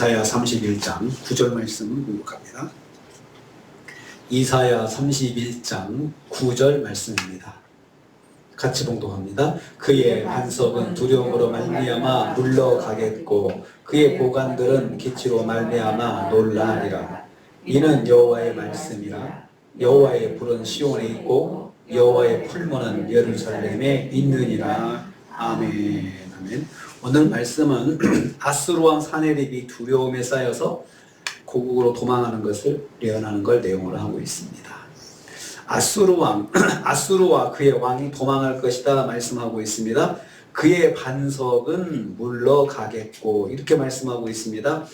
이사야 31장 9절 말씀 공독합니다. 이사야 31장 9절 말씀입니다. 같이 봉독합니다. 그의 반석은 두려움으로 말미암아 물러가겠고 그의 보관들은 기치로 말미암아 놀라리라. 이는 여호와의 말씀이라. 여호와의 불은 시온에 있고 여호와의 풀무는 예루살렘에 있느니라. 아멘. 아멘. 오늘 말씀은 아수르 왕 사네립이 두려움에 쌓여서 고국으로 도망하는 것을 예언하는 걸 내용으로 하고 있습니다. 아수르와 그의 왕이 도망할 것이다 말씀하고 있습니다. 그의 반석은 물러가겠고 이렇게 말씀하고 있습니다.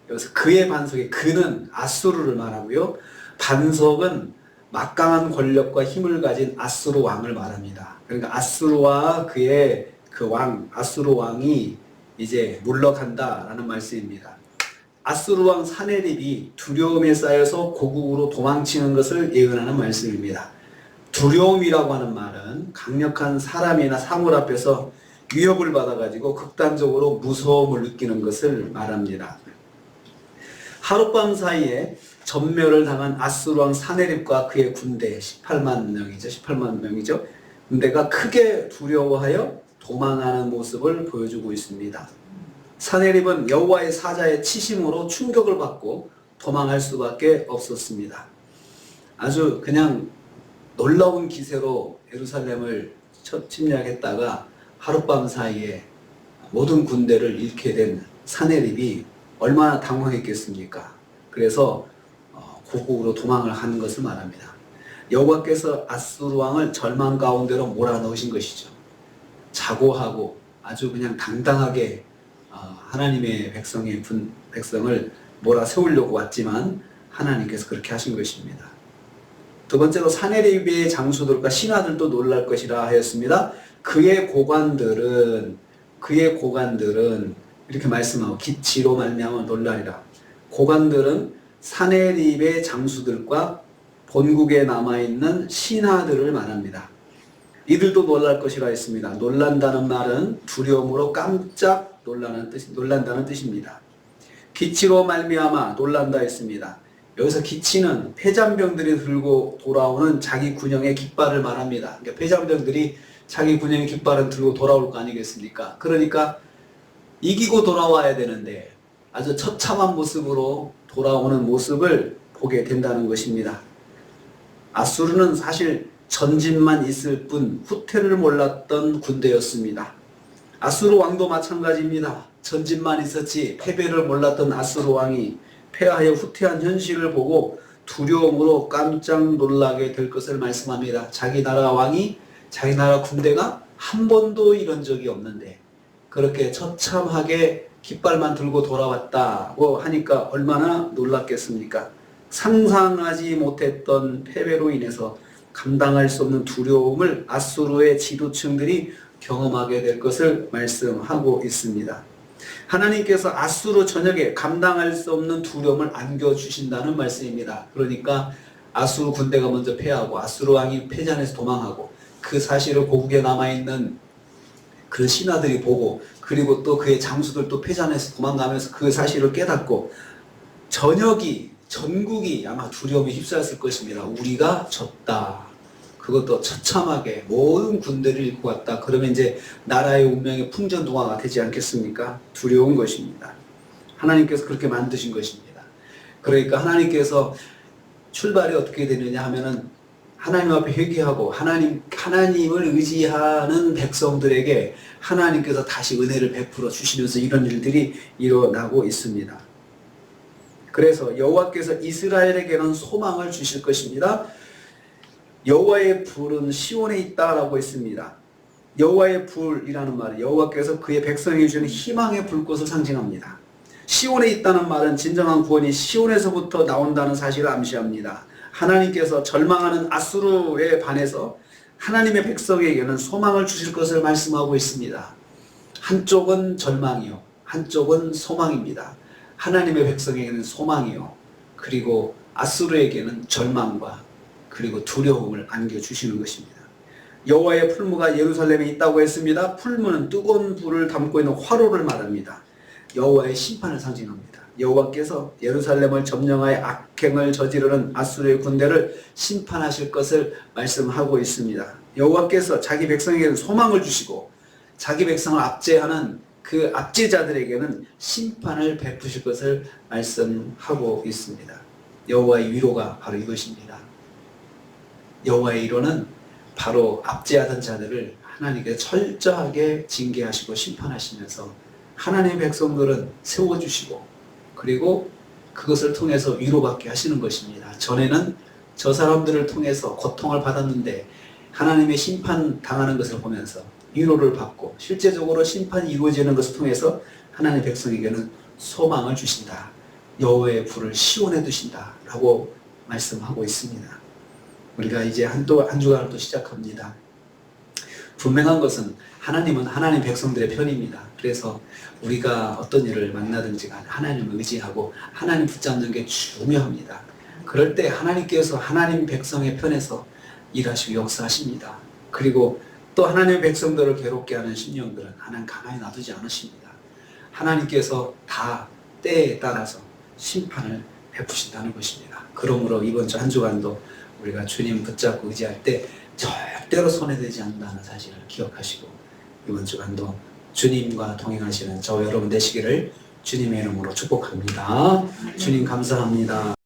여기서 그의 반석의 그는 아수르를 말하고요. 반석은 막강한 권력과 힘을 가진 아수르 왕을 말합니다. 그러니까 아수르와 그의 그 왕, 아수르 왕이 이제 물러간다라는 말씀입니다. 아수르 왕 사네립이 두려움에 쌓여서 고국으로 도망치는 것을 예언하는 말씀입니다. 두려움이라고 하는 말은 강력한 사람이나 사물 앞에서 위협을 받아가지고 극단적으로 무서움을 느끼는 것을 말합니다. 하룻밤 사이에 전멸을 당한 아수르 왕 사네립과 그의 군대 18만 명이죠. 군대가 크게 두려워하여 도망하는 모습을 보여주고 있습니다. 사네립은 여호와의 사자의 치심으로 충격을 받고 도망할 수밖에 없었습니다. 아주 그냥 놀라운 기세로 예루살렘을 침략했다가 하룻밤 사이에 모든 군대를 잃게 된 사네립이 얼마나 당황했겠습니까? 그래서 고국으로 도망을 하는 것을 말합니다. 여호와께서 아수르 왕을 절망 가운데로 몰아넣으신 것이죠. 자고하고 아주 그냥 당당하게 하나님의 백성을 몰아세우려고 왔지만 하나님께서 그렇게 하신 것입니다. 두 번째로 사네립의 장수들과 신하들도 놀랄 것이라 하였습니다. 그의 고관들은 이렇게 말씀하고 기치로 말미암아 놀라리라. 고관들은 사네립의 장수들과 본국에 남아있는 신하들을 말합니다. 이들도 놀랄 것이라 했습니다. 놀란다는 말은 두려움으로 깜짝 놀란다는 뜻입니다. 기치로 말미암아 놀란다 했습니다. 여기서 기치는 패잔병들이 들고 돌아오는 자기 군영의 깃발을 말합니다. 그러니까 패잔병들이 자기 군영의 깃발을 들고 돌아올 거 아니겠습니까? 그러니까 이기고 돌아와야 되는데 아주 처참한 모습으로 돌아오는 모습을 보게 된다는 것입니다. 아수르는 사실 전진만 있을 뿐 후퇴를 몰랐던 군대였습니다. 아수르 왕도 마찬가지입니다. 전진만 있었지 패배를 몰랐던 아수르 왕이 패하여 후퇴한 현실을 보고 두려움으로 깜짝 놀라게 될 것을 말씀합니다. 자기 나라 왕이, 자기 나라 군대가 한 번도 이런 적이 없는데 그렇게 처참하게 깃발만 들고 돌아왔다고 하니까 얼마나 놀랐겠습니까? 상상하지 못했던 패배로 인해서 감당할 수 없는 두려움을 아수르의 지도층들이 경험하게 될 것을 말씀하고 있습니다. 하나님께서 아수르 전역에 감당할 수 없는 두려움을 안겨주신다는 말씀입니다. 그러니까 아수르 군대가 먼저 패하고 아수르 왕이 패전에서 도망하고 그 사실을 고국에 남아있는 그 신하들이 보고 그리고 또 그의 장수들도 패전에서 도망가면서 그 사실을 깨닫고 전국이 아마 두려움에 휩싸였을 것입니다. 우리가 졌다. 그것도 처참하게 모든 군대를 잃고 왔다. 그러면 이제 나라의 운명이 풍전등화가 되지 않겠습니까? 두려운 것입니다. 하나님께서 그렇게 만드신 것입니다. 그러니까 하나님께서 출발이 어떻게 되느냐 하면은 하나님 앞에 회개하고 하나님을 의지하는 백성들에게 하나님께서 다시 은혜를 베풀어 주시면서 이런 일들이 일어나고 있습니다. 그래서 여호와께서 이스라엘에게는 소망을 주실 것입니다. 여호와의 불은 시온에 있다라고 했습니다. 여호와의 불이라는 말은 여호와께서 그의 백성에게 주는 희망의 불꽃을 상징합니다. 시온에 있다는 말은 진정한 구원이 시온에서부터 나온다는 사실을 암시합니다. 하나님께서 절망하는 아수르에 반해서 하나님의 백성에게는 소망을 주실 것을 말씀하고 있습니다. 한쪽은 절망이요, 한쪽은 소망입니다. 하나님의 백성에게는 소망이요, 그리고 아수르에게는 절망과 그리고 두려움을 안겨주시는 것입니다. 여호와의 풀무가 예루살렘에 있다고 했습니다. 풀무는 뜨거운 불을 담고 있는 화로를 말합니다. 여호와의 심판을 상징합니다. 여호와께서 예루살렘을 점령하여 악행을 저지르는 아수르의 군대를 심판하실 것을 말씀하고 있습니다. 여호와께서 자기 백성에게는 소망을 주시고 자기 백성을 압제하는 그 압제자들에게는 심판을 베푸실 것을 말씀하고 있습니다. 여호와의 위로가 바로 이것입니다. 여호와의 위로는 바로 압제하던 자들을 하나님께 철저하게 징계하시고 심판하시면서 하나님의 백성들은 세워주시고 그리고 그것을 통해서 위로받게 하시는 것입니다. 전에는 저 사람들을 통해서 고통을 받았는데 하나님의 심판 당하는 것을 보면서 위로를 받고 실제적으로 심판이 이루어지는 것을 통해서 하나님의 백성에게는 소망을 주신다. 여호와의 불을 시온에 두신다 라고 말씀하고 있습니다. 우리가 이제 한 주간을 또 시작합니다. 분명한 것은 하나님은 하나님 백성들의 편입니다. 그래서 우리가 어떤 일을 만나든지 하나님을 의지하고 하나님 붙잡는 게 중요합니다. 그럴 때 하나님께서 하나님 백성의 편에서 일하시고 역사하십니다. 그리고 또 하나님의 백성들을 괴롭게 하는 심령들은 하나님 가만히 놔두지 않으십니다. 하나님께서 다 때에 따라서 심판을 베푸신다는 것입니다. 그러므로 이번 주 한 주간도 우리가 주님 붙잡고 의지할 때 절대로 손해되지 않는다는 사실을 기억하시고 이번 주간도 주님과 동행하시는 저 여러분 되시기를 주님의 이름으로 축복합니다. 주님 감사합니다.